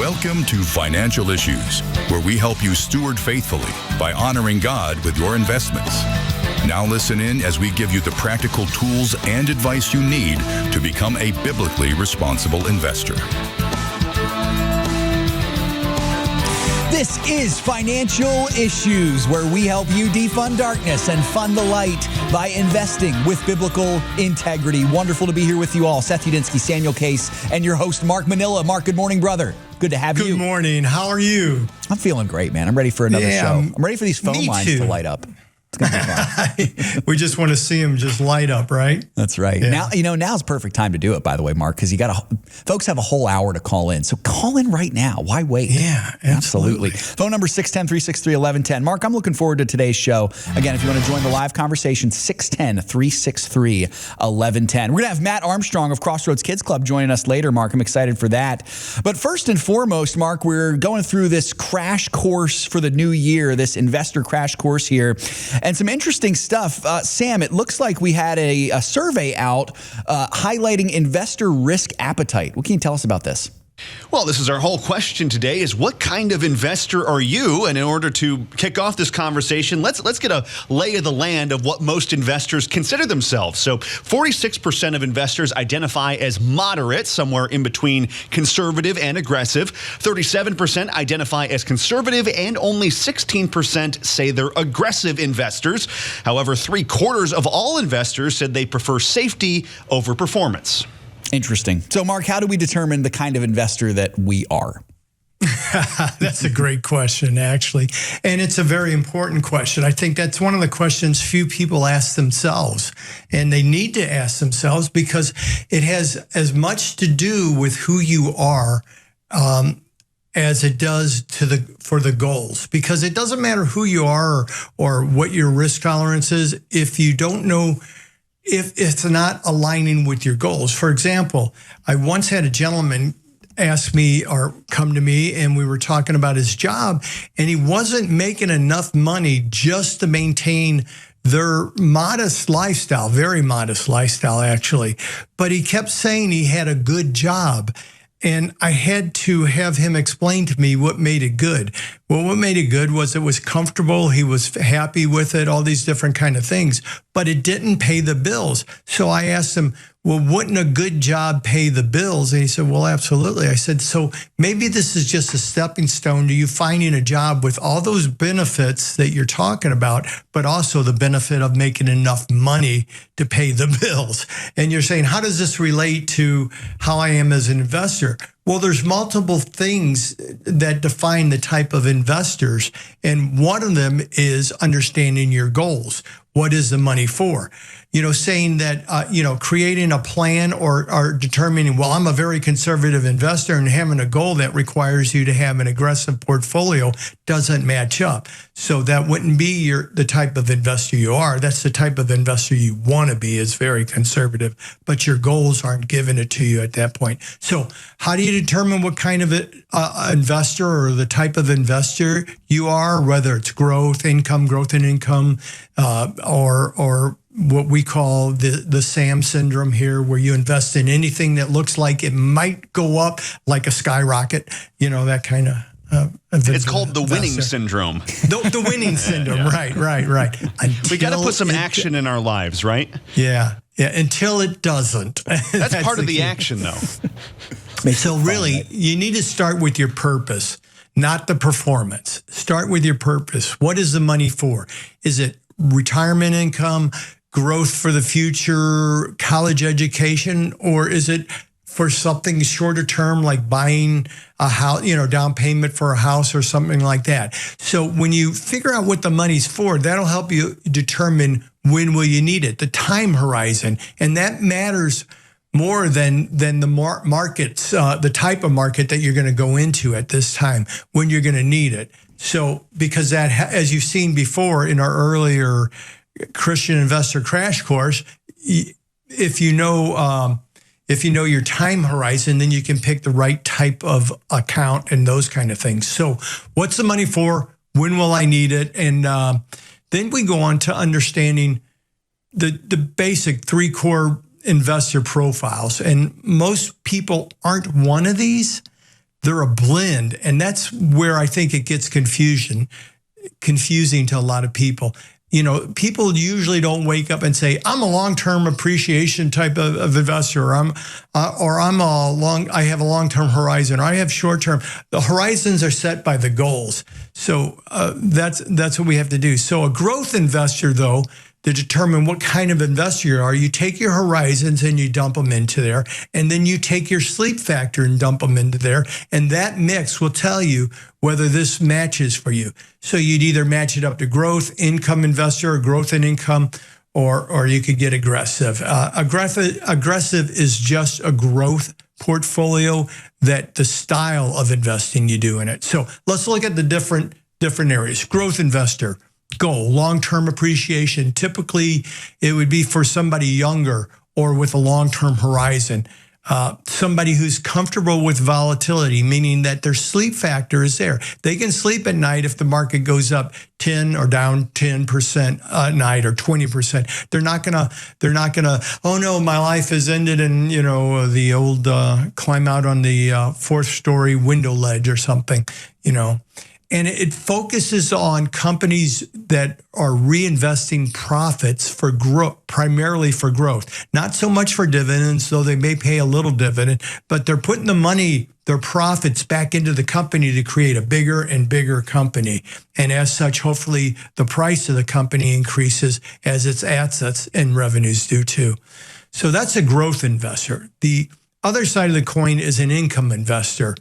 Welcome to Financial Issues, where we help you steward faithfully by honoring God with your investments. Now listen in as we give you the practical tools and advice you need to become a biblically responsible investor. This is Financial Issues, where we help you defund darkness and fund the light by investing with biblical integrity. Wonderful to be here with you all. Seth Udinsky, Samuel Case, and your host, Mark Manila. Mark, good morning, brother. Good to have you. Good morning. How are you? I'm feeling great, man. I'm ready for another show. I'm ready for these phone lines to light up. It's going to be fun. We just want to see them just light up, right? That's right. Yeah. Now, now's the perfect time to do it, by the way, Mark, because folks have a whole hour to call in. So call in right now. Why wait? Yeah, absolutely. Phone number 610-363-1110. Mark, I'm looking forward to today's show. Again, if you want to join the live conversation, 610-363-1110. We're going to have Matt Armstrong of Crossroads Kids Club joining us later, Mark. I'm excited for that. But first and foremost, Mark, we're going through this crash course for the new year, this investor crash course here. And some interesting stuff. Sam, it looks like we had a survey out highlighting investor risk appetite. What can you tell us about this? Well, this is our whole question today is what kind of investor are you? And in order to kick off this conversation, let's get a lay of the land of what most investors consider themselves. So 46% of investors identify as moderate, somewhere in between conservative and aggressive. 37% identify as conservative, and only 16% say they're aggressive investors. However, 3/4 of all investors said they prefer safety over performance. Interesting. So, Mark, how do we determine the kind of investor that we are? That's a great question, actually. And it's a very important question. I think that's one of the questions few people ask themselves. And they need to ask themselves because it has as much to do with who you are as it does for the goals. Because it doesn't matter who you are or what your risk tolerance is if you don't know if it's not aligning with your goals. For example, I once had a gentleman ask me or come to me, and we were talking about his job, and he wasn't making enough money just to maintain their modest lifestyle, very modest lifestyle, actually. But he kept saying he had a good job. And I had to have him explain to me what made it good. Well, what made it good was it was comfortable. He was happy with it, all these different kind of things, but it didn't pay the bills. So I asked him, well, wouldn't a good job pay the bills? And he said, well, absolutely. I said, so maybe this is just a stepping stone to you finding a job with all those benefits that you're talking about, but also the benefit of making enough money to pay the bills. And you're saying, how does this relate to how I am as an investor? Well, there's multiple things that define the type of investors, and one of them is understanding your goals. What is the money for? Saying that, creating a plan or determining, well, I'm a very conservative investor, and having a goal that requires you to have an aggressive portfolio doesn't match up. So that wouldn't be the type of investor you are. That's the type of investor you want to be, is very conservative, but your goals aren't giving it to you at that point. So how do you determine what kind of investor or the type of investor you are, whether it's growth in income, or what we call the SAM syndrome here, where you invest in anything that looks like it might go up like a skyrocket, that kind of it's called the winning syndrome. The winning syndrome, yeah. Right. We got to put some action in our lives, right? Yeah, until it doesn't. That's part of the action, though. So really, you need to start with your purpose, not the performance. Start with your purpose. What is the money for? Is it retirement income, growth for the future, college education, or is it for something shorter term like buying a house, down payment for a house or something like that? So when you figure out what the money's for, that'll help you determine when will you need it, the time horizon, and that matters more than the markets, the type of market that you're going to go into at this time, when you're going to need it. So because that, as you've seen before in our earlier Christian Investor Crash Course, if you know your time horizon, then you can pick the right type of account and those kind of things. So what's the money for? When will I need it? And then we go on to understanding the basic 3 core investor profiles. And most people aren't one of these, They're a blend. And that's where I think it gets confusing to a lot of people. You know, people usually don't wake up and say, I'm a long-term appreciation type of investor, or I have a long-term horizon, or I have short-term. The horizons are set by the goals. So that's what we have to do. So a growth investor, though, to determine what kind of investor you are, you take your horizons and you dump them into there, and then you take your sleep factor and dump them into there, and that mix will tell you whether this matches for you. So you'd either match it up to growth, income investor, or growth and income, or you could get aggressive. Aggressive is just a growth portfolio, that the style of investing you do in it. So let's look at the different areas. Growth investor. Goal, long-term appreciation. Typically, it would be for somebody younger or with a long-term horizon. Somebody who's comfortable with volatility, meaning that their sleep factor is there. They can sleep at night if the market goes up 10 or down 10% at night, or 20%. They're not gonna, oh no, my life has ended, and the old climb out on the fourth story window ledge or something, And it focuses on companies that are reinvesting profits for growth, primarily for growth. Not so much for dividends, though they may pay a little dividend, but they're putting the money, their profits, back into the company to create a bigger and bigger company. And as such, hopefully the price of the company increases as its assets and revenues do too. So that's a growth investor. The other side of the coin is an income investor.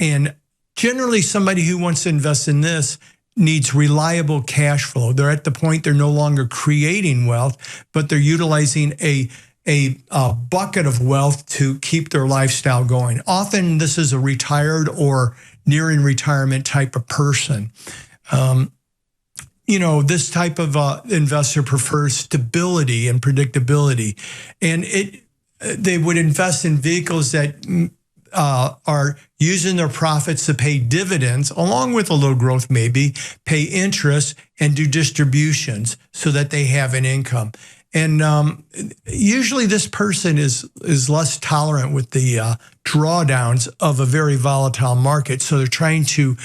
And generally, somebody who wants to invest in this needs reliable cash flow. They're at the point they're no longer creating wealth, but they're utilizing a bucket of wealth to keep their lifestyle going. Often, this is a retired or nearing retirement type of person. This type of investor prefers stability and predictability, and they would invest in vehicles that are using their profits to pay dividends, along with a little growth maybe, pay interest, and do distributions so that they have an income. And usually this person is less tolerant with the drawdowns of a very volatile market. So they're trying to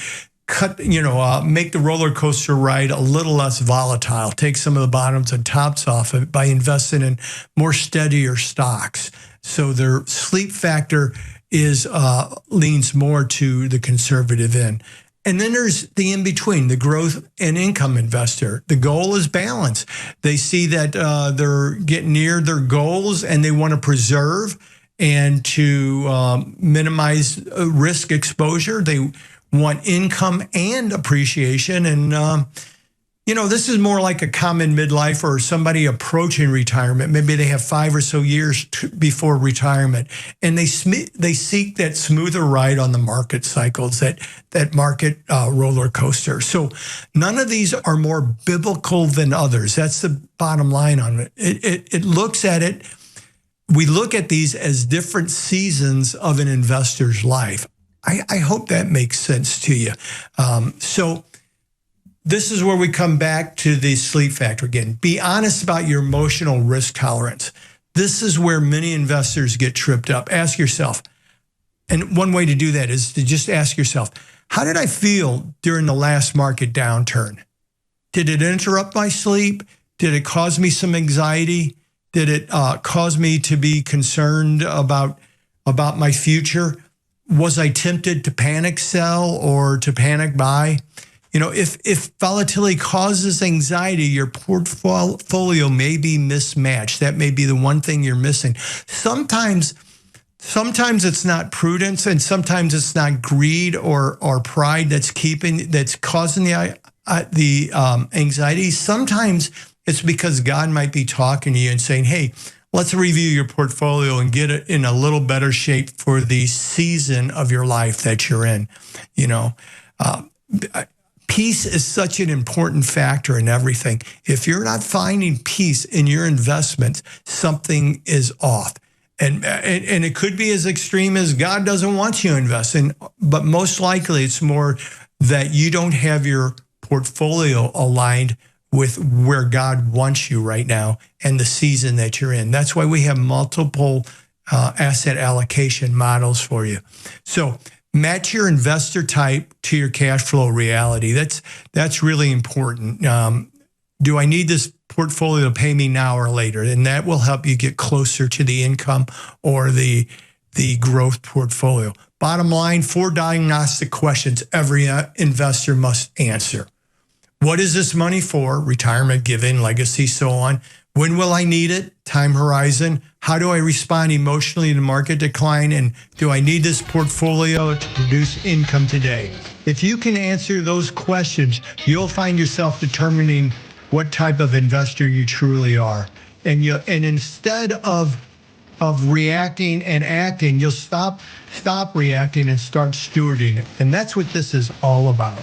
make the roller coaster ride a little less volatile, take some of the bottoms and tops off it by investing in more steadier stocks. So their sleep factor leans more to the conservative end. And then there's the in-between, the growth and income investor. The goal is balance. They see that they're getting near their goals and they want to preserve and to minimize risk exposure. They want income and appreciation. And, this is more like a common midlife or somebody approaching retirement. Maybe they have 5 or so years before retirement, and they seek that smoother ride on the market cycles, that market roller coaster. So none of these are more biblical than others. That's the bottom line on it. It looks at it. We look at these as different seasons of an investor's life. I hope that makes sense to you. So this is where we come back to the sleep factor again. Be honest about your emotional risk tolerance. This is where many investors get tripped up. Ask yourself, and one way to do that is to just ask yourself, how did I feel during the last market downturn? Did it interrupt my sleep? Did it cause me some anxiety? Did it cause me to be concerned about my future? Was I tempted to panic sell or to panic buy? If volatility causes anxiety, your portfolio may be mismatched. That may be the one thing you're missing. Sometimes it's not prudence, and sometimes it's not greed or pride that's causing the anxiety. Sometimes it's because God might be talking to you and saying, "Hey, let's review your portfolio and get it in a little better shape for the season of your life that you're in." Peace is such an important factor in everything. If you're not finding peace in your investments, something is off. And it could be as extreme as God doesn't want you to invest in, but most likely it's more that you don't have your portfolio aligned with where God wants you right now and the season that you're in. That's why we have multiple asset allocation models for you. So match your investor type to your cash flow reality. That's really important. Do I need this portfolio to pay me now or later? And that will help you get closer to the income or the growth portfolio. Bottom line, 4 diagnostic questions every investor must answer. What is this money for? Retirement, giving, legacy, so on. When will I need it? Time horizon. How do I respond emotionally to market decline? And do I need this portfolio to produce income today? If you can answer those questions, you'll find yourself determining what type of investor you truly are. And instead of reacting and acting, you'll stop reacting and start stewarding it. And that's what this is all about.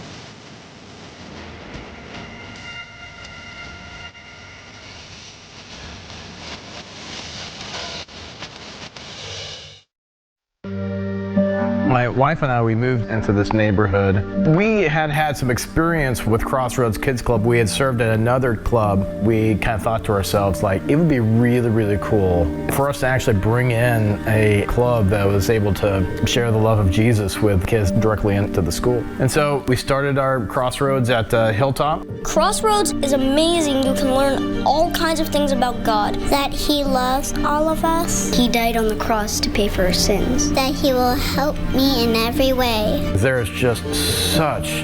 My wife and I, we moved into this neighborhood. We had some experience with Crossroads Kids Club. We had served at another club. We kind of thought to ourselves, like, it would be really, really cool for us to actually bring in a club that was able to share the love of Jesus with kids directly into the school. And so we started our Crossroads at Hilltop. Crossroads is amazing. You can learn all kinds of things about God. That He loves all of us. He died on the cross to pay for our sins. That He will help me in every way. There is just such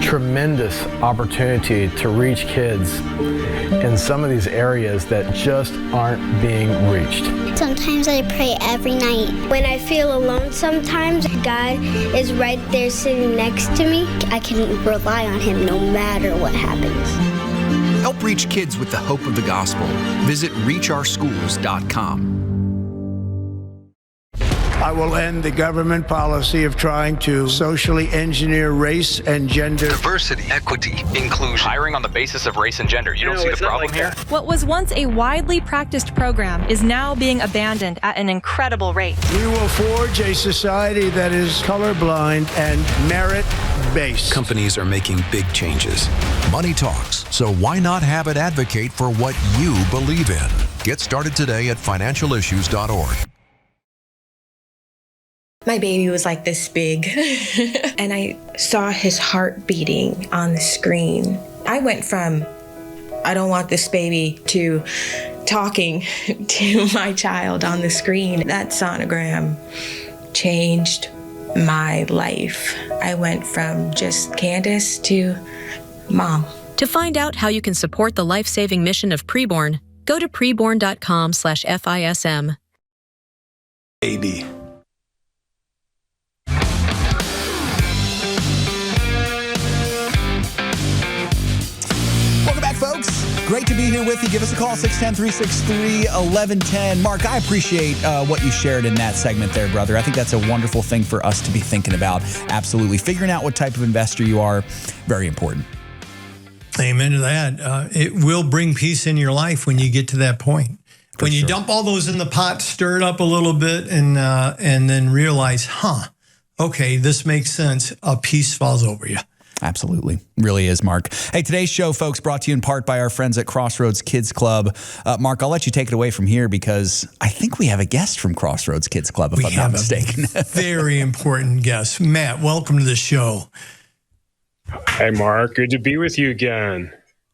tremendous opportunity to reach kids in some of these areas that just aren't being reached. Sometimes I pray every night. When I feel alone sometimes, God is right there sitting next to me. I can rely on Him no matter what happens. Help reach kids with the hope of the gospel. Visit reachOurschools.com. I will end the government policy of trying to socially engineer race and gender. Diversity, equity, inclusion. Hiring on the basis of race and gender. You don't see the problem here? What was once a widely practiced program is now being abandoned at an incredible rate. We will forge a society that is colorblind and merit-based. Companies are making big changes. Money talks, so why not have it advocate for what you believe in? Get started today at financialissues.org. My baby was like this big, and I saw his heart beating on the screen. I went from, I don't want this baby, to talking to my child on the screen. That sonogram changed my life. I went from just Candace to Mom. To find out how you can support the life-saving mission of Preborn, go to preborn.com/FISM. Baby. Welcome back, folks. Great to be here with you. Give us a call, 610-363-1110. Mark, I appreciate what you shared in that segment there, brother. I think that's a wonderful thing for us to be thinking about. Absolutely. Figuring out what type of investor you are, very important. Amen to that. It will bring peace in your life when you get to that point. When you dump all those in the pot, stir it up a little bit, and then realize, okay, this makes sense. A peace falls over you. Absolutely. Really is, Mark. Hey, today's show, folks, brought to you in part by our friends at Crossroads Kids Club. Mark, I'll let you take it away from here because I think we have a guest from Crossroads Kids Club, if I'm not mistaken. Very important guest. Matt, welcome to the show. Hi, Mark. Good to be with you again.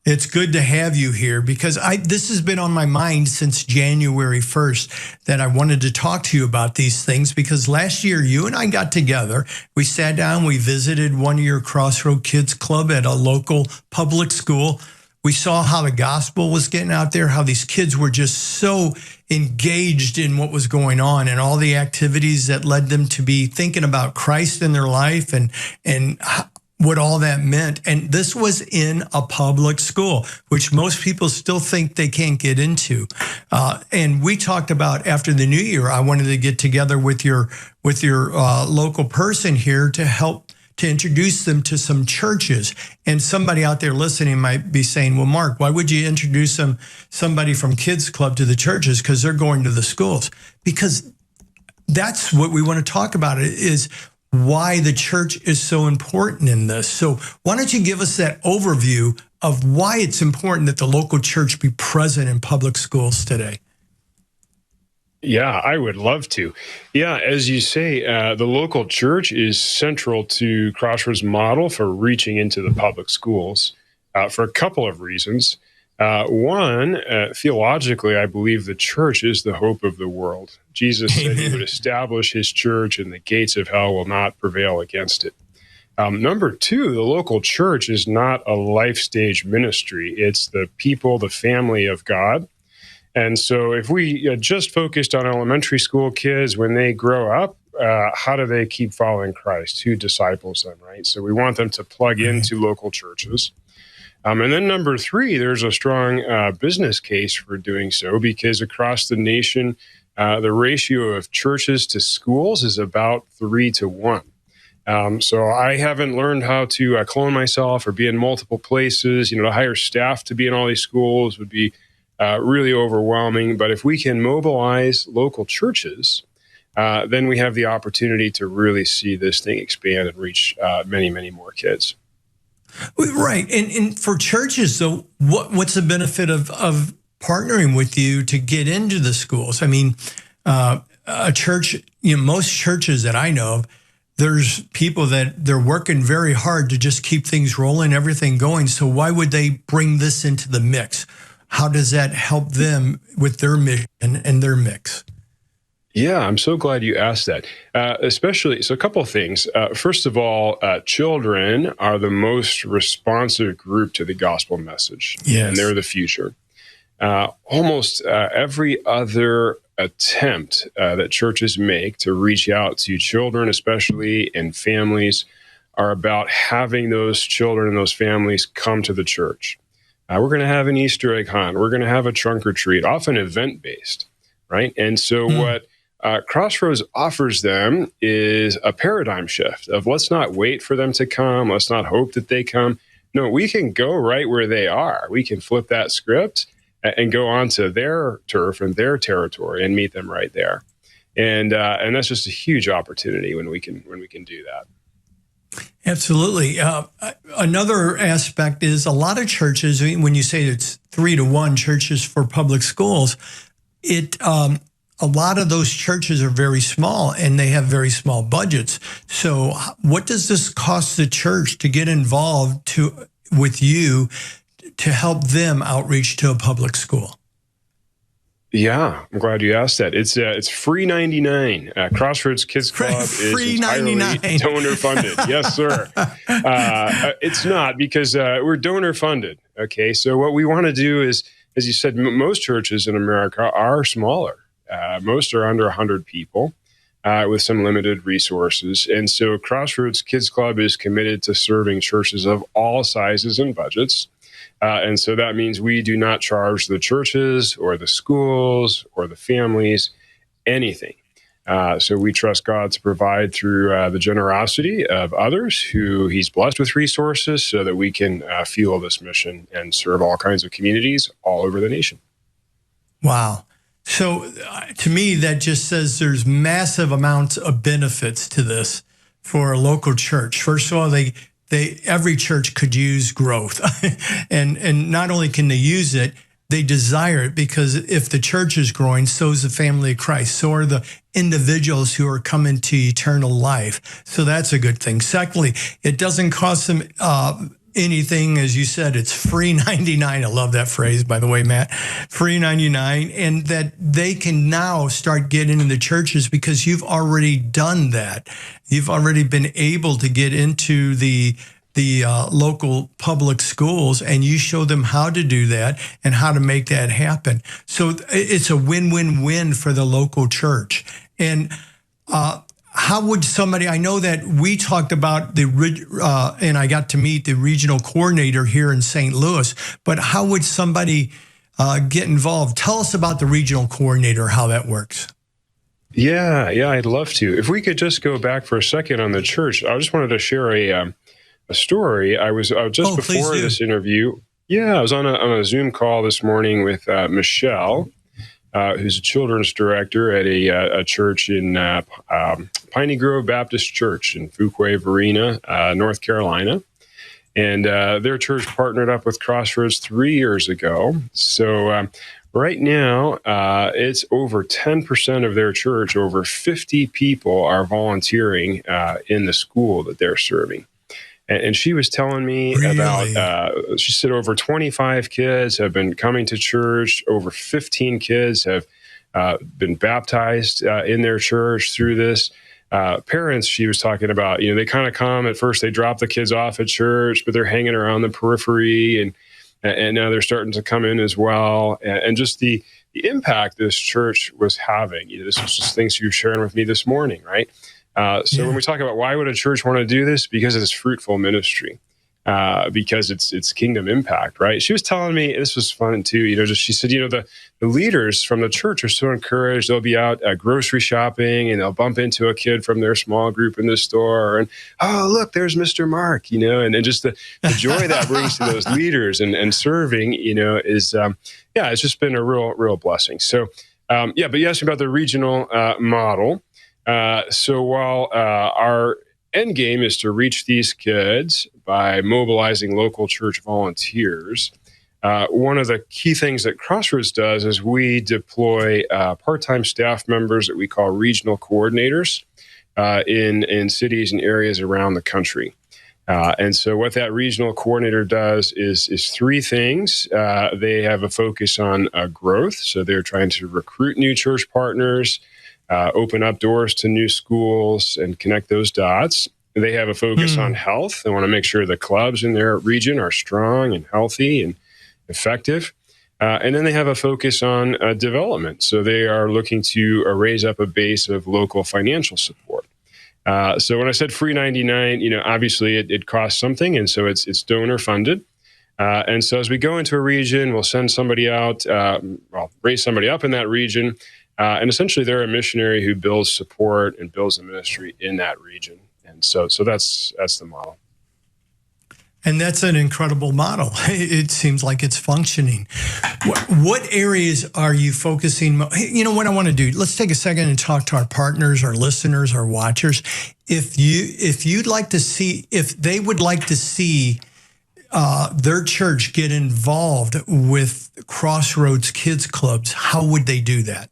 It's good to have you here because this has been on my mind since January 1st that I wanted to talk to you about these things because last year you and I got together. We sat down, we visited one of your Crossroads Kids Club at a local public school. We saw how the gospel was getting out there, how these kids were just so engaged in what was going on and all the activities that led them to be thinking about Christ in their life and what all that meant. And this was in a public school, which most people still think they can't get into. And we talked about after the new year, I wanted to get together with your local person here to help to introduce them to some churches. And somebody out there listening might be saying, well, Mark, why would you introduce somebody from Kids Club to the churches? Because they're going to the schools. Because that's what we want to talk about is why the church is so important in this. So why don't you give us that overview of why it's important that the local church be present in public schools today? Yeah, I would love to. Yeah, as you say, the local church is central to Crossroads' model for reaching into the public schools for a couple of reasons. One, theologically, I believe the church is the hope of the world. Jesus said he would establish his church, and the gates of hell will not prevail against it. Number two, the local church is not a life stage ministry. It's the people, the family of God. And so if we just focused on elementary school kids, when they grow up, how do they keep following Christ? Who disciples them, right? So we want them to plug into local churches. And then number three, there's a strong business case for doing so, because across the nation, the ratio of churches to schools is about 3 to 1. So I haven't learned how to clone myself or be in multiple places. To hire staff to be in all these schools would be really overwhelming. But if we can mobilize local churches, then we have the opportunity to really see this thing expand and reach many, many more kids. Right. And for churches, though, what's the benefit of partnering with you to get into the schools? I mean, a church, most churches that I know of, there's people that they're working very hard to just keep things rolling, everything going. So why would they bring this into the mix? How does that help them with their mission and their mix? Yeah, I'm so glad you asked that. Especially, so a couple of things. First of all, children are the most responsive group to the gospel message. Yes. And they're the future. Almost every other attempt that churches make to reach out to children, especially, and families, are about having those children and those families come to the church. We're going to have an Easter egg hunt. We're going to have a trunk or treat, often event-based, right? And so what Crossroads offers them is a paradigm shift of let's not wait for them to come. Let's not hope that they come. No, we can go right where they are. We can flip that script and go onto their turf and their territory and meet them right there. And that's just a huge opportunity when we can do that. Absolutely. Another aspect is a lot of churches, when you say it's 3 to 1 churches for public schools, a lot of those churches are very small and they have very small budgets. So what does this cost the church to get involved with you to help them outreach to a public school? Yeah, I'm glad you asked that. It's free 99. Crossroads Kids Club is entirely donor funded. Yes, sir. It's not, because we're donor funded. Okay, so what we want to do is, as you said, most churches in America are smaller. Most are under 100 people with some limited resources. And so Crossroads Kids Club is committed to serving churches of all sizes and budgets. And so that means we do not charge the churches or the schools or the families anything. So we trust God to provide through the generosity of others who he's blessed with resources so that we can fuel this mission and serve all kinds of communities all over the nation. Wow. So to me, that just says there's massive amounts of benefits to this for a local church. First of all, every church could use growth. and not only can they use it, they desire it, because if the church is growing, so is the family of Christ. So are the individuals who are coming to eternal life. So that's a good thing. Secondly, it doesn't cost them anything. As you said, it's free 99. I love that phrase, by the way, Matt. Free 99. And that they can now start getting into the churches because you've already done that. You've already been able to get into the local public schools, and you show them how to do that and how to make that happen. So it's a win-win-win for the local church. And how would somebody, I know that we talked about and I got to meet the regional coordinator here in St. Louis, but how would somebody get involved? Tell us about the regional coordinator, how that works. Yeah, I'd love to. If we could just go back for a second on the church, I just wanted to share a story. I was just before this interview. Yeah, I was on a Zoom call this morning with Michelle, who's a children's director at a church in Piney Grove Baptist Church in Fuquay, Varina, North Carolina. And their church partnered up with Crossroads 3 years ago. So Right now, it's over 10% of their church. Over 50 people are volunteering in the school that they're serving. And she was telling me about, she said over 25 kids have been coming to church. Over 15 kids have been baptized in their church through this. Parents, she was talking about, they kind of come at first, they drop the kids off at church, but they're hanging around the periphery, and now they're starting to come in as well. And just the impact this church was having. This was just things you were sharing with me this morning, right? So when we talk about why would a church want to do this? Because it's fruitful ministry, because it's kingdom impact, right? She was telling me, this was fun too, she said, the leaders from the church are so encouraged. They'll be out grocery shopping and they'll bump into a kid from their small group in the store, and, oh, look, there's Mr. Mark, and just the joy that brings to those leaders and serving, is, it's just been a real blessing. So, but you asked about the regional model. So while our end game is to reach these kids by mobilizing local church volunteers, one of the key things that Crossroads does is we deploy part-time staff members that we call regional coordinators in cities and areas around the country. And so what that regional coordinator does is three things. They have a focus on growth. So they're trying to recruit new church partners, open up doors to new schools, and connect those dots. They have a focus on health. They want to make sure the clubs in their region are strong and healthy and effective. And then they have a focus on development. So they are looking to raise up a base of local financial support. So when I said free 99, obviously it costs something. And so it's donor funded. And so as we go into a region, we'll send somebody out, raise somebody up in that region. And essentially they're a missionary who builds support and builds a ministry in that region. And so that's the model. And that's an incredible model. It seems like it's functioning. What areas are you focusing? What I want to do, let's take a second and talk to our partners, our listeners, our watchers. If you'd like to see, if they would like to see their church get involved with Crossroads Kids Clubs, how would they do that?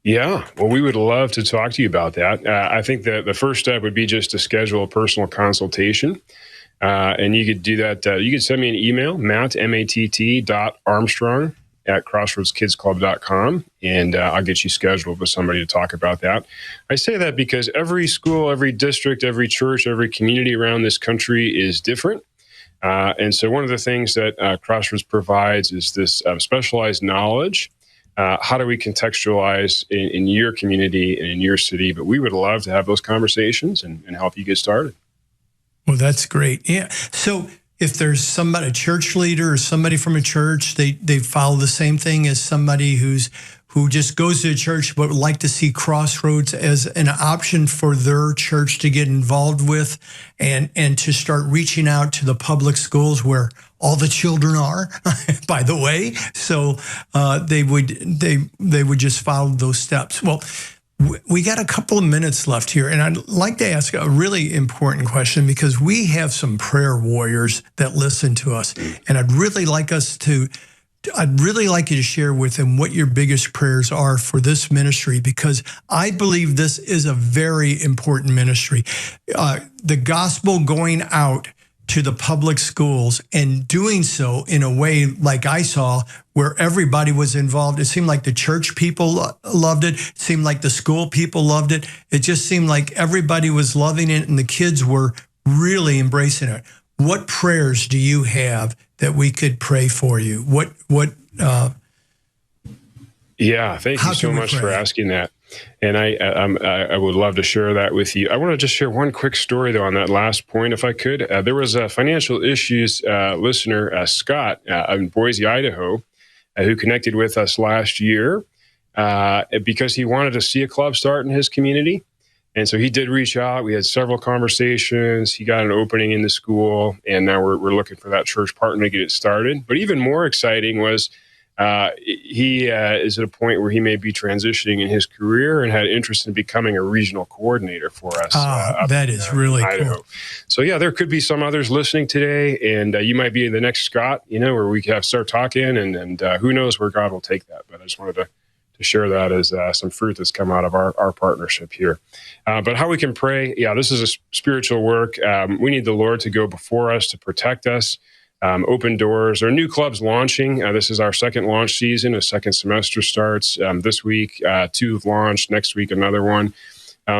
Yeah, well, we would love to talk to you about that. I think that the first step would be just to schedule a personal consultation. And you could do that. You could send me an email, matt.armstrong@crossroadskidsclub.com, and I'll get you scheduled with somebody to talk about that. I say that because every school, every district, every church, every community around this country is different. And so one of the things that Crossroads provides is this specialized knowledge. How do we contextualize in your community and in your city? But we would love to have those conversations and help you get started. Well, that's great. Yeah. So if there's somebody, a church leader or somebody from a church, they follow the same thing as somebody who just goes to a church but would like to see Crossroads as an option for their church to get involved with and to start reaching out to the public schools where all the children are, by the way. So they would just follow those steps. Well, we got a couple of minutes left here, and I'd like to ask a really important question because we have some prayer warriors that listen to us, and I'd really like you to share with them what your biggest prayers are for this ministry, because I believe this is a very important ministry. The gospel going out to the public schools and doing so in a way like I saw where everybody was involved. It seemed like the church people loved it. It seemed like the school people loved it. It just seemed like everybody was loving it and the kids were really embracing it. What prayers do you have that we could pray for you? Yeah, thank you so much for asking that. And I would love to share that with you. I want to just share one quick story, though, on that last point, if I could. There was a financial issues listener, Scott, in Boise, Idaho, who connected with us last year because he wanted to see a club start in his community. And so he did reach out. We had several conversations. He got an opening in the school, and now we're looking for that church partner to get it started. But even more exciting was he is at a point where he may be transitioning in his career and had interest in becoming a regional coordinator for us. That is really cool. So yeah, there could be some others listening today, and you might be the next Scott, where we can start talking, and who knows where God will take that. But I just wanted to share that as some fruit that's come out of our partnership here. But how we can pray, this is a spiritual work. We need the Lord to go before us, to protect us, open doors. There are new clubs launching. This is our second launch season. A second semester starts this week. 2 have launched. Next week, another one.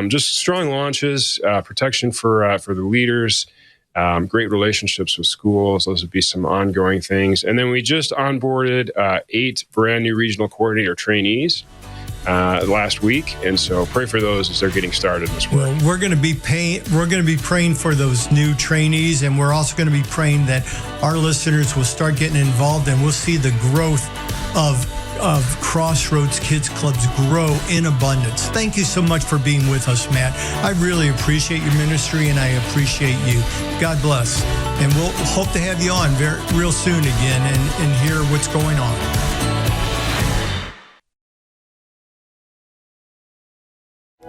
Just strong launches, protection for the leaders, great relationships with schools. Those would be some ongoing things. And then we just onboarded 8 brand new regional coordinator trainees last week, and so pray for those as they're getting started this work. Well, we're going to be praying for those new trainees, and we're also going to be praying that our listeners will start getting involved, and we'll see the growth of Crossroads Kids Clubs grow in abundance. Thank you so much for being with us, Matt. I really appreciate your ministry, and I appreciate you. God bless. And we'll hope to have you on real soon again and hear what's going on.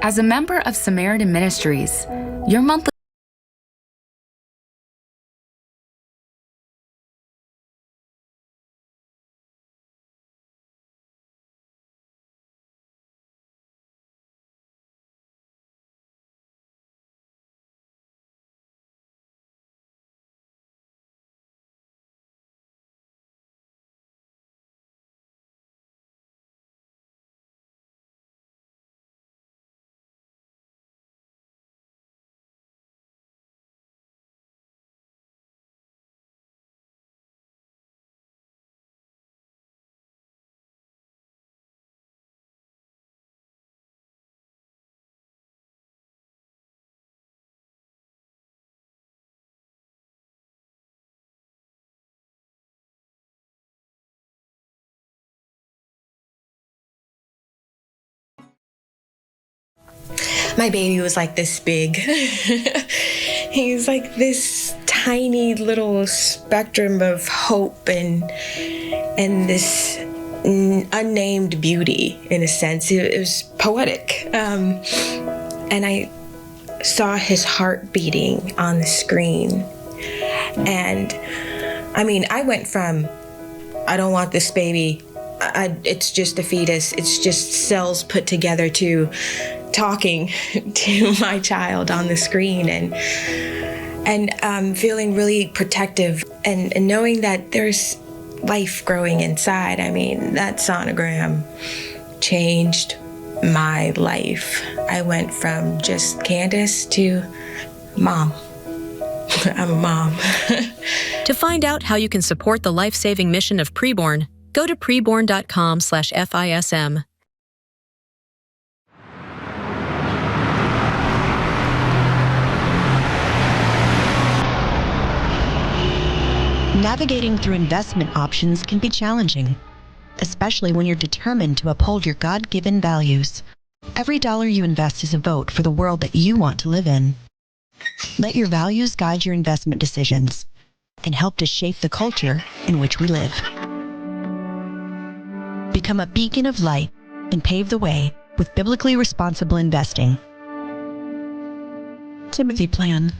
As a member of Samaritan Ministries, your monthly My baby was like this big. He's like this tiny little spectrum of hope and this unnamed beauty, in a sense. It was poetic. And I saw his heart beating on the screen. And I mean, I went from, I don't want this baby, it's just a fetus, it's just cells put together, to talking to my child on the screen, and feeling really protective and knowing that there's life growing inside. I mean, that sonogram changed my life. I went from just Candace to mom. I'm a mom. To find out how you can support the life-saving mission of Preborn, go to preborn.com/FISM. Navigating through investment options can be challenging, especially when you're determined to uphold your God-given values. Every dollar you invest is a vote for the world that you want to live in. Let your values guide your investment decisions and help to shape the culture in which we live. Become a beacon of light and pave the way with biblically responsible investing. Timothy Plan,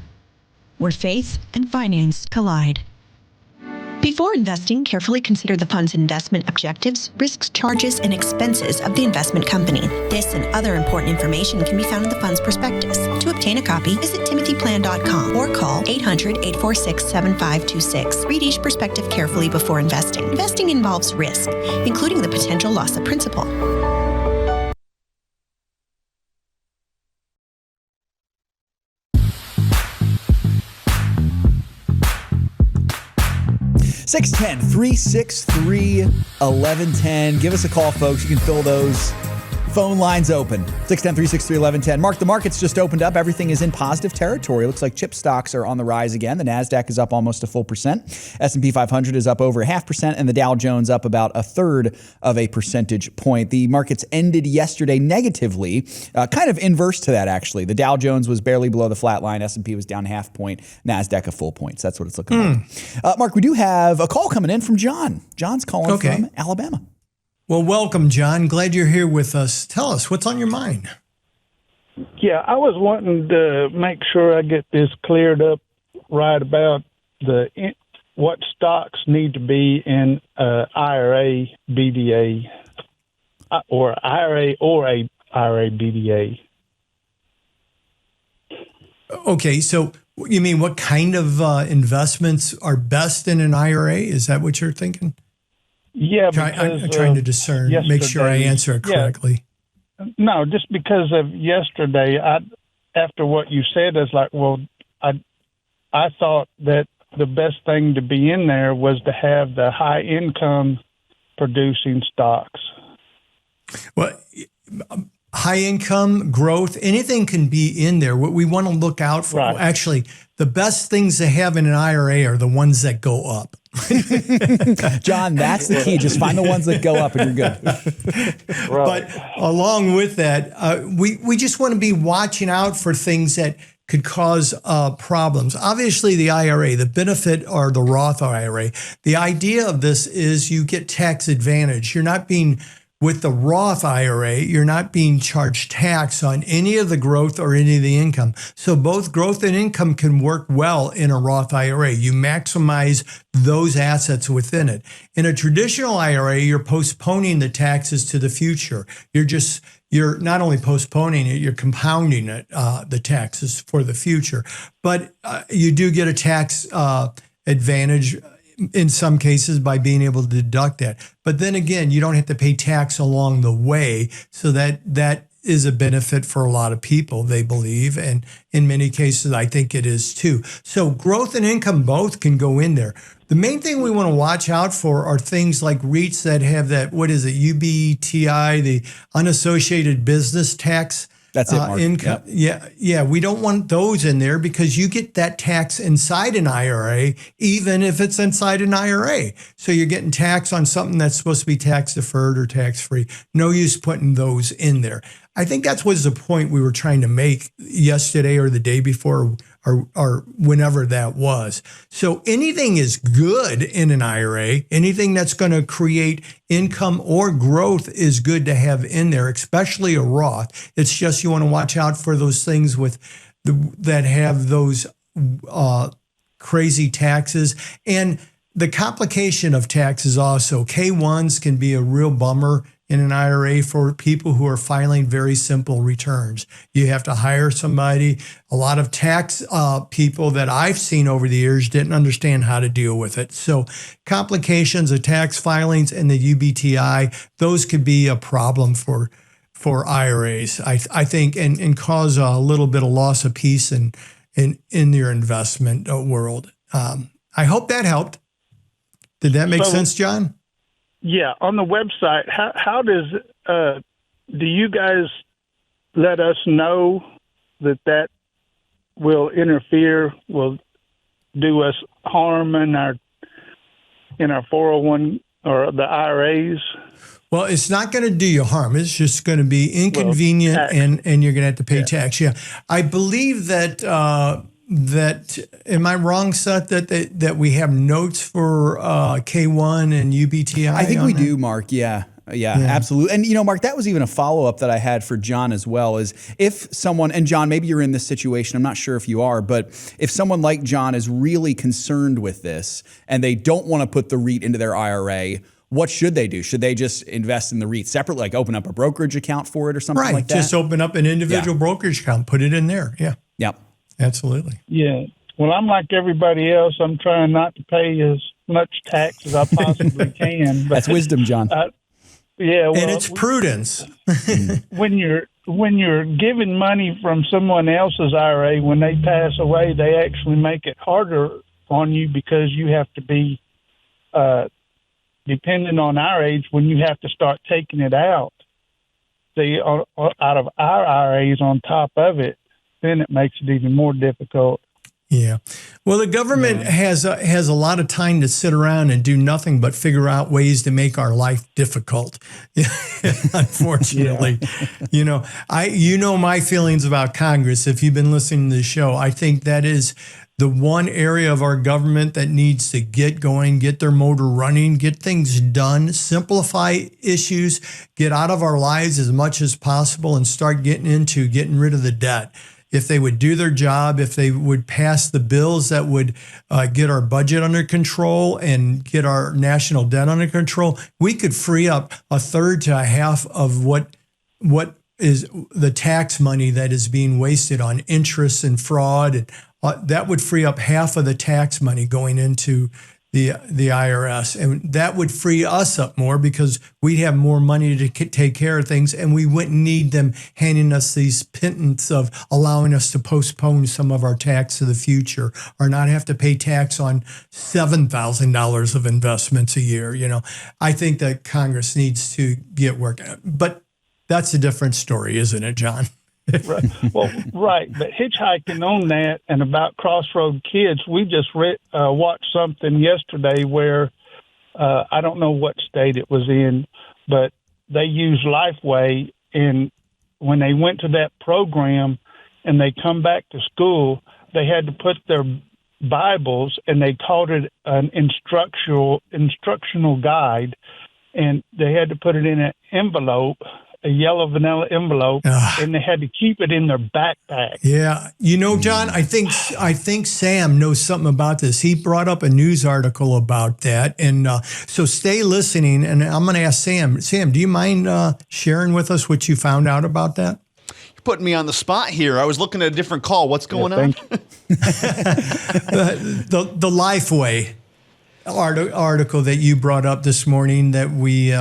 where faith and finance collide. Before investing, carefully consider the fund's investment objectives, risks, charges, and expenses of the investment company. This and other important information can be found in the fund's prospectus. To obtain a copy, visit timothyplan.com or call 800-846-7526. Read each prospectus carefully before investing. Investing involves risk, including the potential loss of principal. (610-363-1110). Give us a call, folks. You can fill those Phone lines open. 610-363-1110. Mark, the market's just opened up. Everything is in positive territory. Looks like chip stocks are on the rise again. The NASDAQ is up almost a full percent. S&P 500 is up over 0.5%, and the Dow Jones up about 1/3 of a percentage point. The markets ended yesterday negatively, kind of inverse to that, actually. The Dow Jones was barely below the flat line. S&P was down 0.5 point. NASDAQ a full point. So that's what it's looking like. Mark, we do have a call coming in from John. John's calling from Alabama. Well, welcome, John. Glad you're here with us. Tell us, what's on your mind? Yeah, I was wanting to make sure I get this cleared up right about what stocks need to be in IRA, BDA, or IRA or a IRA, BDA. Okay, so you mean what kind of investments are best in an IRA? Is that what you're thinking? Yeah, I'm trying to discern, make sure I answer it correctly. No, just because of yesterday, after what you said, it's like, well, I thought that the best thing to be in there was to have the high income producing stocks. Well, high income growth, anything can be in there. What we want to look out for, actually, the best things to have in an IRA are the ones that go up. John, that's the key. Just find the ones that go up and you're good. But along with that, we just want to be watching out for things that could cause problems. Obviously, the IRA, the benefit, or the Roth IRA, the idea of this is you get tax advantage. You're not being With the Roth IRA, you're not being charged tax on any of the growth or any of the income. So both growth and income can work well in a Roth IRA. You maximize those assets within it. In a traditional IRA, you're postponing the taxes to the future. You're not only postponing it, you're compounding it, the taxes for the future. But you do get a tax advantage in some cases by being able to deduct that. But then again, you don't have to pay tax along the way. So that is a benefit for a lot of people, they believe. And in many cases, I think it is too. So growth and income both can go in there. The main thing we want to watch out for are things like REITs that have that, UBTI, the unassociated business tax. That's it, Mark. Income. Yep. Yeah. We don't want those in there because you get that tax inside an IRA, even if it's inside an IRA. So you're getting tax on something that's supposed to be tax deferred or tax free. No use putting those in there. I think that was the point we were trying to make yesterday or the day before or whenever that was. So anything is good in an IRA. Anything that's going to create income or growth is good to have in there, especially a Roth. It's just you want to watch out for those things that have those crazy taxes. And the complication of taxes also. K-1s can be a real bummer in an IRA for people who are filing very simple returns. You have to hire somebody. A lot of tax people that I've seen over the years didn't understand how to deal with it. So complications of tax filings and the UBTI, those could be a problem for IRAs, I think, and cause a little bit of loss of peace in your investment world. I hope that helped. Did that make sense, John? Yeah, on the website, how does do you guys let us know that will interfere, will do us harm in our 401 or the IRAs? Well, it's not going to do you harm. It's just going to be inconvenient, and you're going to have to pay tax. Yeah, I believe that. Am I wrong, Seth, that we have notes for K1 and UBTI? I think we do, Mark. Yeah, absolutely. And, Mark, that was even a follow-up that I had for John as well, is if someone, and John, maybe you're in this situation, I'm not sure if you are, but if someone like John is really concerned with this and they don't want to put the REIT into their IRA, what should they do? Should they just invest in the REIT separately, like open up a brokerage account for it or something like that? Right, just open up an individual brokerage account, put it in there. Yeah. Yep. Absolutely. Yeah. Well, I'm like everybody else. I'm trying not to pay as much tax as I possibly can. But, that's wisdom, John. Yeah. Well, and it's prudence. when you're giving money from someone else's IRA, when they pass away, they actually make it harder on you because you have to be dependent on our age when you have to start taking it out. out of our IRAs on top of it, then it makes it even more difficult. Yeah. Well, the government has a lot of time to sit around and do nothing but figure out ways to make our life difficult. Unfortunately, you know my feelings about Congress. If you've been listening to the show, I think that is the one area of our government that needs to get going, get their motor running, get things done, simplify issues, get out of our lives as much as possible, and start getting rid of the debt. If they would do their job, if they would pass the bills that would get our budget under control and get our national debt under control, we could free up a third to a half of what is the tax money that is being wasted on interest and fraud. And that would free up half of the tax money going into the IRS, and that would free us up more because we'd have more money to take care of things, and we wouldn't need them handing us these pittance of allowing us to postpone some of our tax to the future or not have to pay tax on $7,000 of investments a year. I think that Congress needs to get working, but that's a different story, isn't it, John? Right. Well, right. But hitchhiking on that and about Crossroads Kids, we just watched something yesterday where I don't know what state it was in, but they used Lifeway, and when they went to that program and they come back to school, they had to put their Bibles, and they called it an instructional guide, and they had to put it in an envelope, a yellow vanilla envelope, and they had to keep it in their backpack. Yeah. John, I think Sam knows something about this. He brought up a news article about that. And so stay listening, and I'm going to ask Sam. Sam, do you mind sharing with us what you found out about that? You're putting me on the spot here. I was looking at a different call. What's going on? The Lifeway article that you brought up this morning that we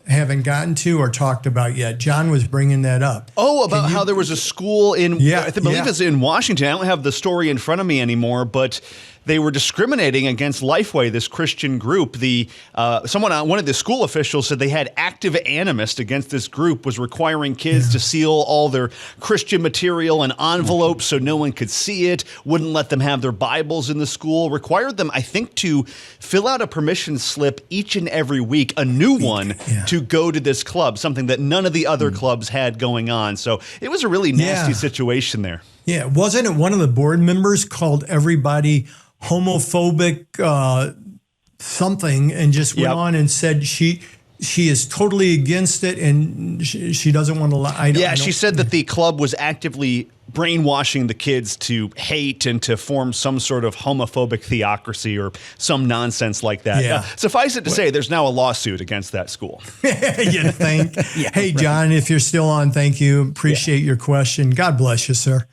haven't gotten to or talked about yet. John was bringing that up. Oh, about how there was a school in, I believe it's in Washington. I don't have the story in front of me anymore, but they were discriminating against Lifeway, this Christian group. One of the school officials said they had active animus against this group, was requiring kids to seal all their Christian material in envelopes so no one could see it, wouldn't let them have their Bibles in the school, required them, I think, to fill out a permission slip each and every week, a new one, to go to this club, something that none of the other clubs had going on. So it was a really nasty situation there. Yeah, wasn't it one of the board members called everybody homophobic something, and just went on and said she is totally against it, and she doesn't want to she said that the club was actively brainwashing the kids to hate and to form some sort of homophobic theocracy or some nonsense like that. Yeah. Suffice it to say, there's now a lawsuit against that school. You think? Hey, John, if you're still on, thank you. Appreciate your question. God bless you, sir.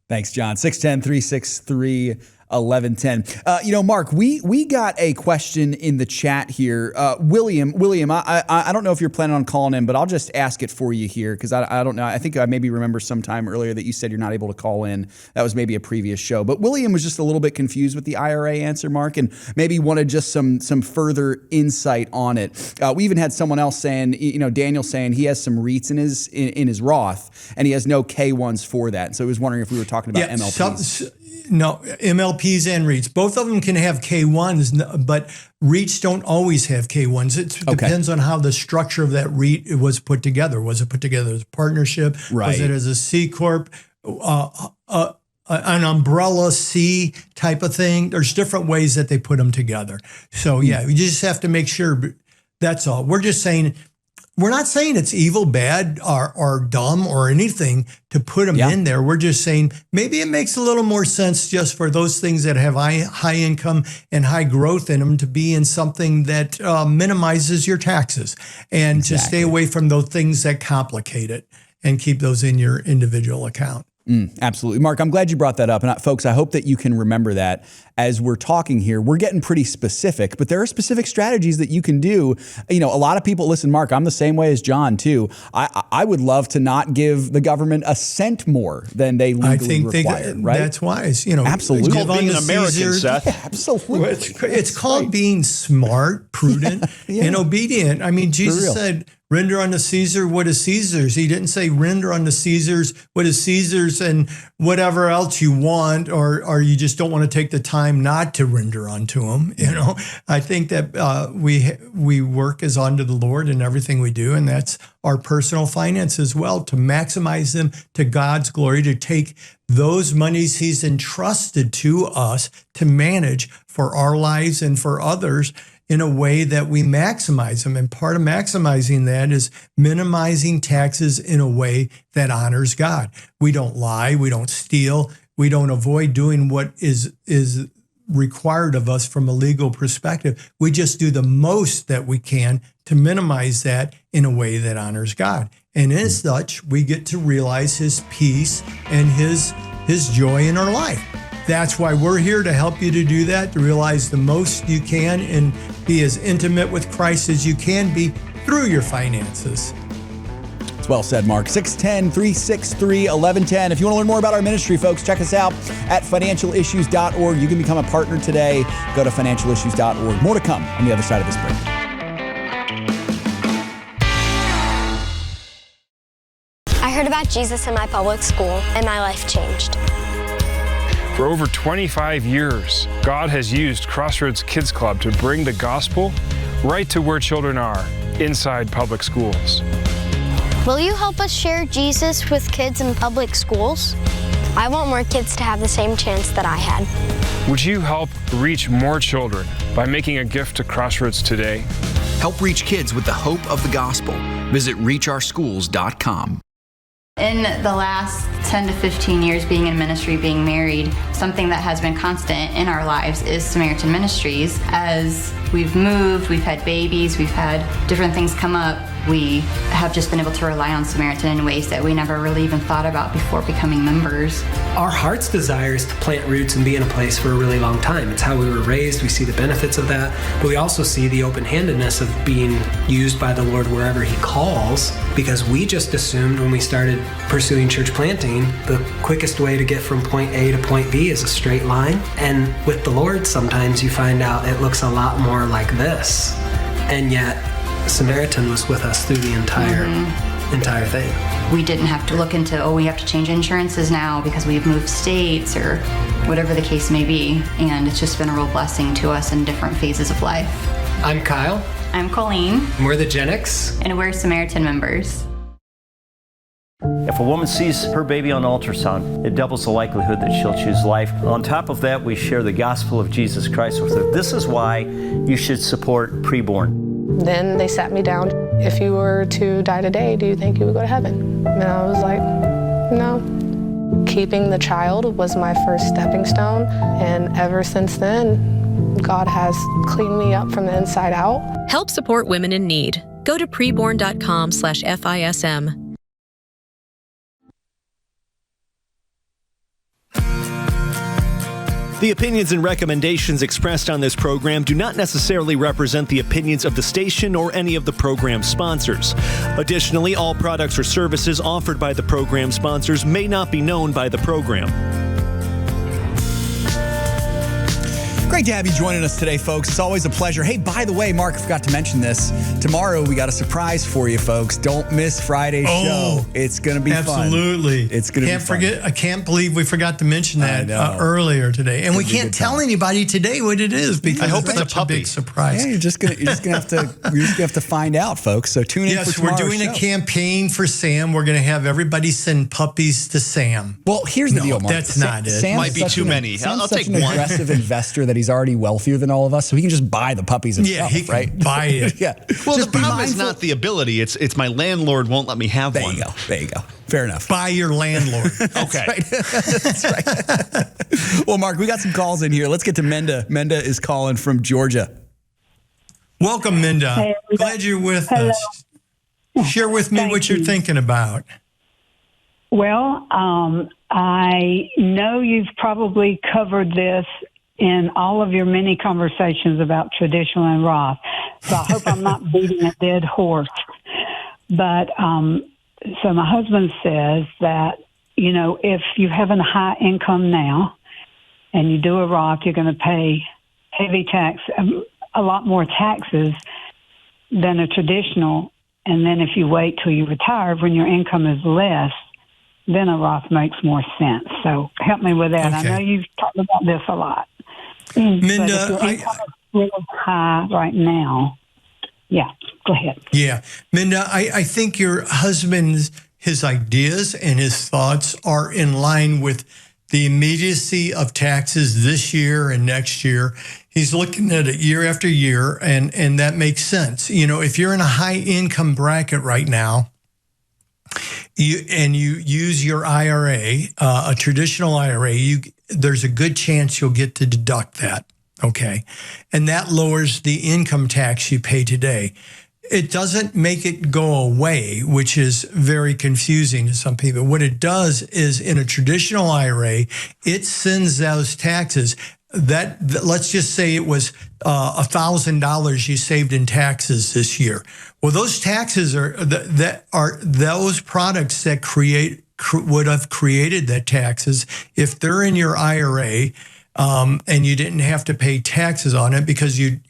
Thanks, John. 610-363-1110. Mark, we got a question in the chat here. William, I don't know if you're planning on calling in, but I'll just ask it for you here because I don't know. I think I maybe remember sometime earlier that you said you're not able to call in. That was maybe a previous show. But William was just a little bit confused with the IRA answer, Mark, and maybe wanted just some further insight on it. We even had someone else saying, Daniel saying he has some REITs in his Roth, and he has no K1s for that. So he was wondering if we were talking about MLPs. No, MLPs and REITs. Both of them can have K1s, but REITs don't always have K1s. It depends on how the structure of that REIT was put together. Was it put together as a partnership? Right. Was it as a C Corp? An umbrella C type of thing? There's different ways that they put them together. So, you just have to make sure. That's all. We're not saying it's evil, bad, or dumb or anything to put them in there. We're just saying maybe it makes a little more sense just for those things that have high income and high growth in them to be in something that minimizes your taxes and to stay away from those things that complicate it and keep those in your individual account. Absolutely. Mark, I'm glad you brought that up. And folks, I hope that you can remember that as we're talking here. We're getting pretty specific, but there are specific strategies that you can do. A lot of people, listen, Mark, I'm the same way as John too. I would love to not give the government a cent more than they legally require, right? That's wise. Absolutely. It's called being an American, Seth. Yeah, absolutely. It's called being smart, prudent, and obedient. I mean, Jesus said, Render unto Caesar what is Caesar's. He didn't say render unto Caesar's what is Caesar's and whatever else you want, or you just don't want to take the time not to render unto him. I think that we work as unto the Lord in everything we do, and that's our personal finance as well, to maximize them to God's glory, to take those monies he's entrusted to us to manage for our lives and for others in a way that we maximize them. And part of maximizing that is minimizing taxes in a way that honors God. We don't lie, we don't steal, we don't avoid doing what is required of us from a legal perspective. We just do the most that we can to minimize that in a way that honors God. And as such, we get to realize his peace and his joy in our life. That's why we're here, to help you to do that, to realize the most you can and be as intimate with Christ as you can be through your finances. It's well said, Mark. 610-363-1110. If you want to learn more about our ministry, folks, check us out at financialissues.org. You can become a partner today. Go to financialissues.org. More to come on the other side of this break. I heard about Jesus in my public school, and my life changed. For over 25 years, God has used Crossroads Kids Club to bring the gospel right to where children are, inside public schools. Will you help us share Jesus with kids in public schools? I want more kids to have the same chance that I had. Would you help reach more children by making a gift to Crossroads today? Help reach kids with the hope of the gospel. Visit reachourschools.com. In the last 10 to 15 years being in ministry, being married, something that has been constant in our lives is Samaritan Ministries. As we've moved, we've had babies, we've had different things come up, we have just been able to rely on Samaritan in ways that we never really even thought about before becoming members. Our heart's desire is to plant roots and be in a place for a really long time. It's how we were raised. We see the benefits of that, but we also see the open-handedness of being used by the Lord wherever he calls, because we just assumed when we started pursuing church planting, the quickest way to get from point A to point B is a straight line. And with the Lord, sometimes you find out it looks a lot more like this. And yet, Samaritan was with us through the entire thing. We didn't have to look into, we have to change insurances now because we've moved states or whatever the case may be. And it's just been a real blessing to us in different phases of life. I'm Kyle. I'm Colleen. We're the Gen X. And we're Samaritan members. If a woman sees her baby on ultrasound, it doubles the likelihood that she'll choose life. On top of that, we share the gospel of Jesus Christ with her. This is why you should support preborn. Then they sat me down. If you were to die today, do you think you would go to heaven? And I was like, no. Keeping the child was my first stepping stone. And ever since then, God has cleaned me up from the inside out. Help support women in need. Go to preborn.com/FISM. The opinions and recommendations expressed on this program do not necessarily represent the opinions of the station or any of the program sponsors. Additionally, all products or services offered by the program sponsors may not be known by the program. Great to have you joining us today, folks. It's always a pleasure. Hey, by the way, Mark, I forgot to mention this. Tomorrow, we got a surprise for you, folks. Don't miss Friday's show. It's going to be absolutely fun. It's going to be fun. I can't believe we forgot to mention that earlier today. And we can't tell anybody today what it is because I hope it's such a puppy. big surprise. Yeah, you're just gonna have to find out, folks. So tune in for tomorrow's show. Yes, we're doing a campaign for Sam. We're going to have everybody send puppies to Sam. Well, here's the deal, Mark. That's not it. Sam's might be too many. Sam's I'll such take an one. aggressive investor that he's already wealthier than all of us, so he can just buy the puppies himself, he can right? buy it. Yeah. Well, Just the problem be is mindful. not the ability. It's my landlord won't let me have one. There you go. Fair enough. Buy your landlord. Okay. That's right. Well, Mark, we got some calls in here. Let's get to Menda. Menda is calling from Georgia. Welcome, Minda. Hey, glad you're with us. Share with me what you're thinking about. Well, I know you've probably covered this in all of your many conversations about traditional and Roth, so I hope I'm not beating a dead horse. But so my husband says that, you know, if you have a high income now and you do a Roth, you're going to pay heavy tax, a lot more taxes than a traditional And then if you wait till you retire, when your income is less, then a Roth makes more sense. So help me with that. Okay. I know you've talked about this a lot. But Minda, if your income is really high right now, yeah, go ahead. Yeah. Minda, I think your husband's, his ideas and his thoughts are in line with the immediacy of taxes this year and next year. He's looking at it year after year, and that makes sense. You know, if you're in a high income bracket right now, you use your IRA, a traditional IRA, there's a good chance you'll get to deduct that, okay? And that lowers the income tax you pay today. It doesn't make it go away, which is very confusing to some people. What it does is, in a traditional IRA, it sends those taxes. That let's just say it was $1,000 you saved in taxes this year. Well, those taxes are those products that would have created that taxes if they're in your IRA, and you didn't have to pay taxes on it because you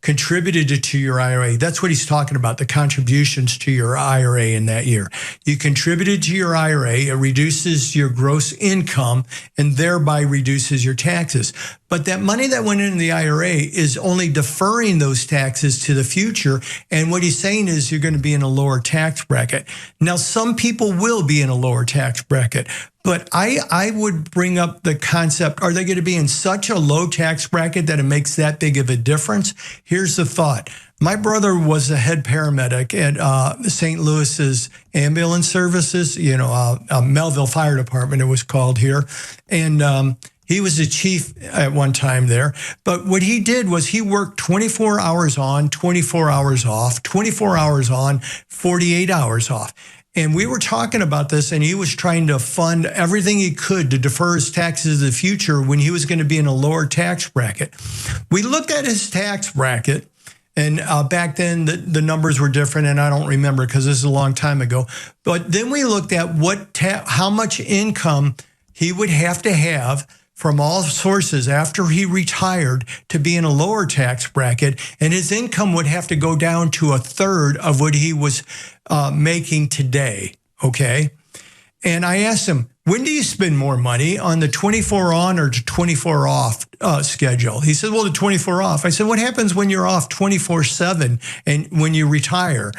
contributed it to your IRA. That's what he's talking about, the contributions to your IRA in that year. You contributed to your IRA, it reduces your gross income and thereby reduces your taxes. But that money that went into the IRA is only deferring those taxes to the future. And what he's saying is you're going to be in a lower tax bracket. Now, some people will be in a lower tax bracket, but I would bring up the concept, are they going to be in such a low tax bracket that it makes that big of a difference? Here's the thought. My brother was a head paramedic at St. Louis's ambulance services, Melville Fire Department, it was called here. And he was the chief at one time there. But what he did was he worked 24 hours on, 24 hours off, 24 hours on, 48 hours off. And we were talking about this, and he was trying to fund everything he could to defer his taxes in the future when he was going to be in a lower tax bracket. We looked at his tax bracket, and back then the numbers were different, and I don't remember because this is a long time ago. But then we looked at how much income he would have to have from all sources after he retired to be in a lower tax bracket, and his income would have to go down to a third of what he was making today, okay? And I asked him, when do you spend more money, on the 24 on or 24 off schedule? He said, well, the 24 off. I said, what happens when you're off 24/7 and when you retire?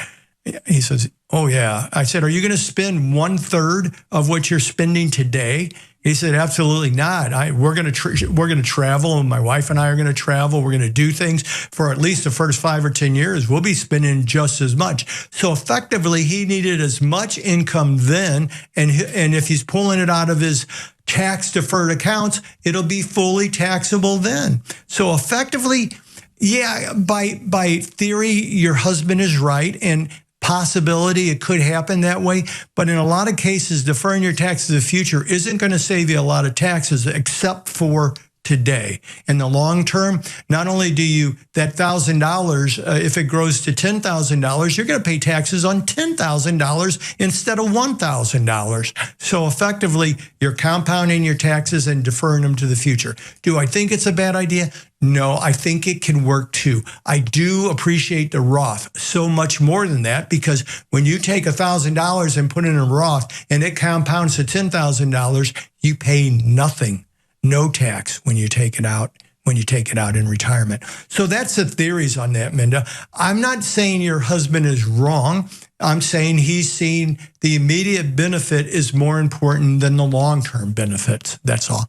He says, oh, yeah. I said, are you going to spend 1/3 of what you're spending today? He said, absolutely not. We're going to travel, and my wife and I are going to travel. We're going to do things for at least the first 5 or 10 years. We'll be spending just as much. So effectively, he needed as much income then, and if he's pulling it out of his tax deferred accounts, it'll be fully taxable then. So effectively, yeah, by theory, your husband is right, and possibility it could happen that way, but in a lot of cases, deferring your taxes in the future isn't going to save you a lot of taxes, except for today. In the long term, not only do you, that $1,000, if it grows to $10,000, you're going to pay taxes on $10,000 instead of $1,000. So effectively, you're compounding your taxes and deferring them to the future. Do I think it's a bad idea? No, I think it can work too. I do appreciate the Roth so much more than that, because when you take $1,000 and put it in a Roth and it compounds to $10,000, you pay nothing. No tax when you take it out in retirement. So that's the theories on that, Minda. I'm not saying your husband is wrong. I'm saying he's seen the immediate benefit is more important than the long-term benefits. That's all.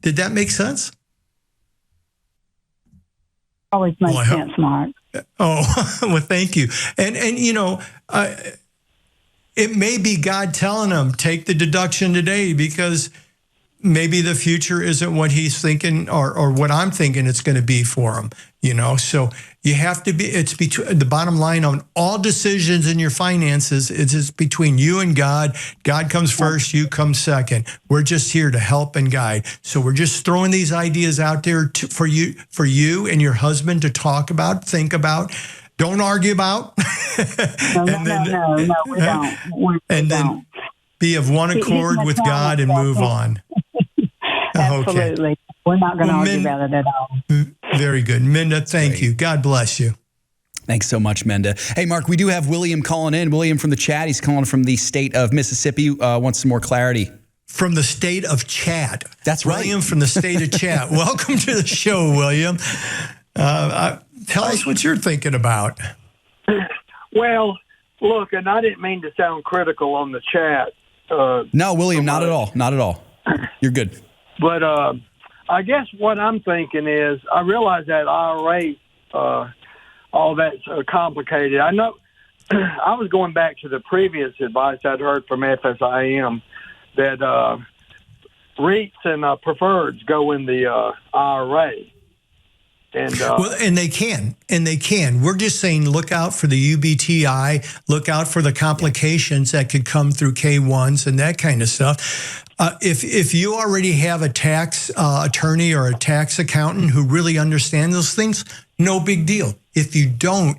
Did that make sense? Always makes sense, Mark. Oh, well, thank you. And it may be God telling him, take the deduction today, because maybe the future isn't what he's thinking or what I'm thinking it's going to be for him, So you have to be, it's between, the bottom line on all decisions in your finances, it's between you and God. God comes first, you come second. We're just here to help and guide. So we're just throwing these ideas out there for you and your husband to talk about, think about. Don't argue about. No, we don't. Then be of one accord with God and move on. Absolutely. Okay. We're not going to argue about it at all. Very good. Minda, thank you. God bless you. Thanks so much, Menda. Hey, Mark, we do have William calling in. William from the chat. He's calling from the state of Mississippi. Wants some more clarity. From the state of Chad. That's right. William from the state of Chad. Welcome to the show, William. Tell us what you're thinking about. Well, look, and I didn't mean to sound critical on the chat. No, William, not at all. Not at all. You're good. But I guess what I'm thinking is I realize that IRA, all that's complicated. I know I was going back to the previous advice I'd heard from FSIM that REITs and preferreds go in the IRA. And, and they can. We're just saying, look out for the UBTI, look out for the complications that could come through K1s and that kind of stuff. If you already have a tax attorney or a tax accountant who really understand those things, no big deal. If you don't,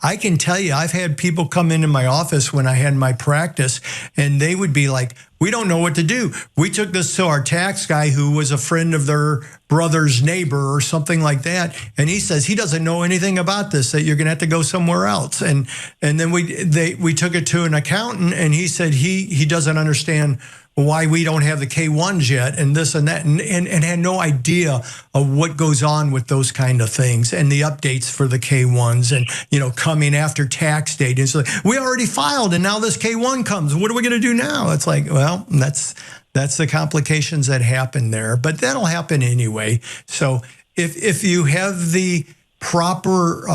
I can tell you, I've had people come into my office when I had my practice, and they would be like, we don't know what to do. We took this to our tax guy who was a friend of their brother's neighbor or something like that, and he says he doesn't know anything about this, that you're going to have to go somewhere else. And then we took it to an accountant, and he said he doesn't understand why we don't have the K1s yet, and this and that, and had no idea of what goes on with those kind of things and the updates for the K1s and, coming after tax date. It's like, we already filed and now this K1 comes. What are we going to do now? It's like, well, that's the complications that happen there, but that'll happen anyway. So if you have the proper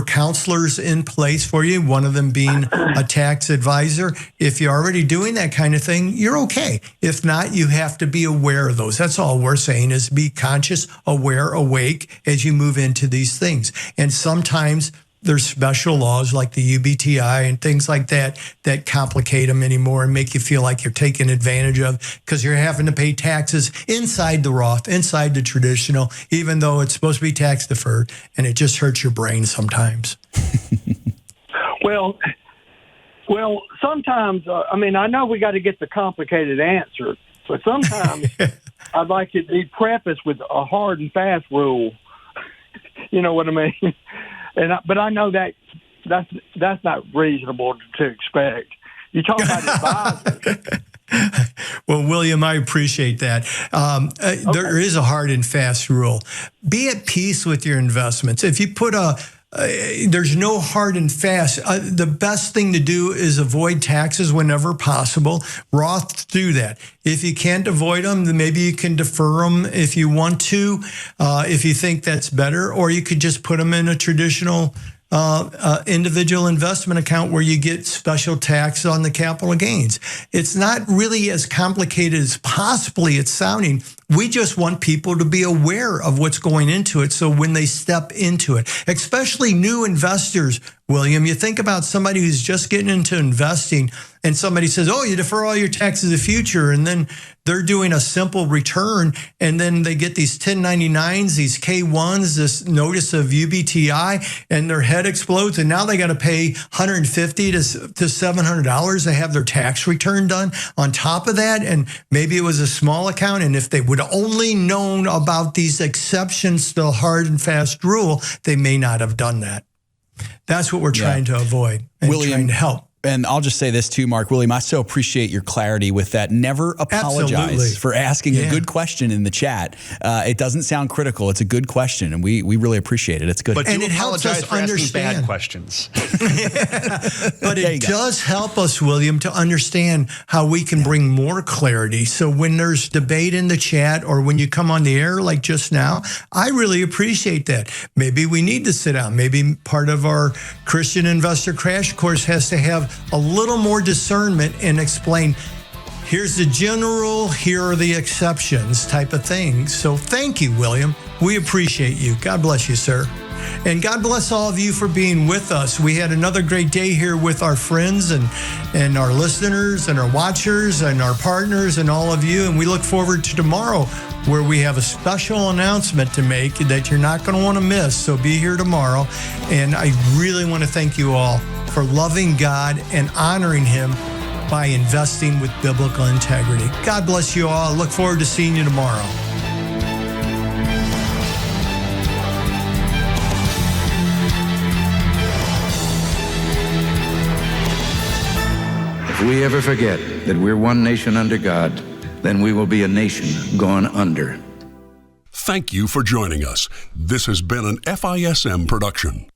counselors in place for you, one of them being a tax advisor, if you're already doing that kind of thing, you're okay. If not, you have to be aware of those. That's all we're saying, is be conscious, aware, awake as you move into these things. And sometimes there's special laws like the UBTI and things like that that complicate them anymore and make you feel like you're taken advantage of because you're having to pay taxes inside the Roth, inside the traditional, even though it's supposed to be tax deferred, and it just hurts your brain sometimes. Well, sometimes, I know we got to get the complicated answer, but sometimes I'd like it to be prefaced with a hard and fast rule. You know what I mean? But I know that's not reasonable to expect. You talk about advisors. Well, William, I appreciate that. Okay. There is a hard and fast rule. Be at peace with your investments. If you put there's no hard and fast. The best thing to do is avoid taxes whenever possible. Roths do that. If you can't avoid them, then maybe you can defer them if you want to, if you think that's better, or you could just put them in a traditional individual investment account where you get special tax on the capital gains. It's not really as complicated as possibly it's sounding. We just want people to be aware of what's going into it. So when they step into it, especially new investors, William, you think about somebody who's just getting into investing and somebody says, oh, you defer all your taxes in the future. And then they're doing a simple return. And then they get these 1099s, these K1s, this notice of UBTI, and their head explodes. And now they got to pay $150 to $700 to have their tax return done on top of that. And maybe it was a small account. And if they would only known about these exceptions to the hard and fast rule, they may not have done that. That's what we're trying to avoid and trying to help. And I'll just say this too, Mark. William, I so appreciate your clarity with that. Never apologize for asking a good question in the chat. It doesn't sound critical. It's a good question, and we really appreciate it. It's good. But and do it helps apologize us for understand asking bad questions. But it does help us, William, to understand how we can bring more clarity. So when there's debate in the chat or when you come on the air like just now, I really appreciate that. Maybe we need to sit down. Maybe part of our Christian Investor Crash Course has to have a little more discernment and explain, here's the general, here are the exceptions type of thing. So thank you, William. We appreciate you. God bless you, sir. And God bless all of you for being with us. We had another great day here with our friends and our listeners and our watchers and our partners and all of you. And we look forward to tomorrow, where we have a special announcement to make that you're not going to want to miss. So be here tomorrow. And I really want to thank you all for loving God and honoring Him by investing with biblical integrity. God bless you all. I look forward to seeing you tomorrow. we ever forget that we're one nation under God, then we will be a nation gone under. Thank you for joining us. This has been an FISM production.